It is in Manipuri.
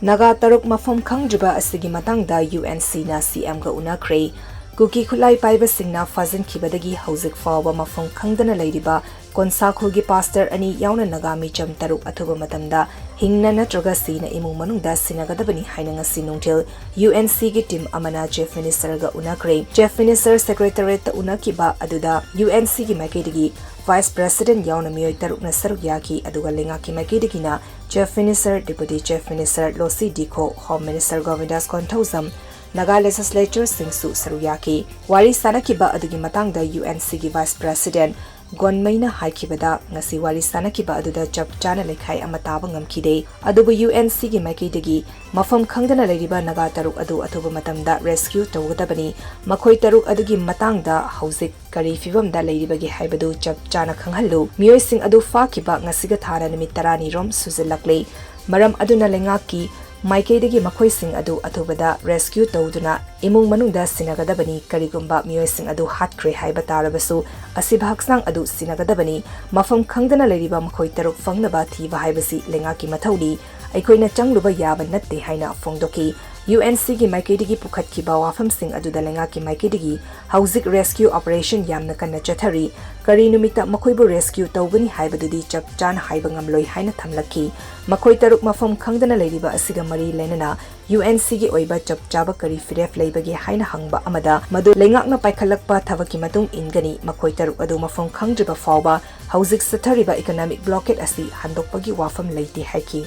Naga taruk mapham khangdriba asigi mathangda UNC na CM ga unakhre kuki khulai paiba singna fazin khibadagi hauzik fawa mapham khangdana leiriba konsakhulgi pastor ani yauna naga mi cham taruk athuba matamda hingna natraga sina imung manungda sinagadabani haina ngasi nungthil UNC gi team amana Chief Miniter ga unakhre Chief Miniter Secretariat ta unakiba aduda UNC gi makedigi Vice President yauna miyoi taruk na saruk yaki aduga lengaki makedigi na Chief Miniter Deputy Chief Miniter Losi Diko Home Minister Govindas Konthozam Naga Legislature Singsu Saruyaki Wari Sanakiba adugi matangda UNC gi Vice President Gonmaina haikibada ngasi wari sanakiba aduda chap chana lekhai amataba ngamkhide adubu UNC gi maikidagi mafam khangdana leiriba naga taruk adu athuba matamda rescue tawgadabani makhoi taruk adugi matangda hauzik kari fibamda leiribagi haibadu chap chana khanghallu miyoising adu fakiba ngasiga thara nimit 10 rom suzilakle maram aduna lengaki Maikaidagi makoising adu athubada rescue tawduna imung manungda sinagadabani karigumba miyoising adu hatkre haiba tarabasu asibhaksang adu sinagadabani mafam khangdana leiriba makoi taruk fangnaba thiba haibasi lengaki mathaudi aikoina changluba yaba natte haina fongdoki UNC gi maikaidagi pukhatkiba wafamsing adu lengaki maikaidagi hauzik rescue operation yamna kanna chathari kari numita makoibu rescue tawgani haibadudi chap chan haiba ngamloi haina thamlaki makoi taruk mafam khangdana leiriba asiga mari lenana UNC gi oiba chap chaba kari firef leibagi haina hangba amada madu lengakna paikhalakpa thabaki matung ingani makoi taruk adu mafam khangdriba fawba hauzik sathariba economic blockade asi handokpagi wafam leiti haiki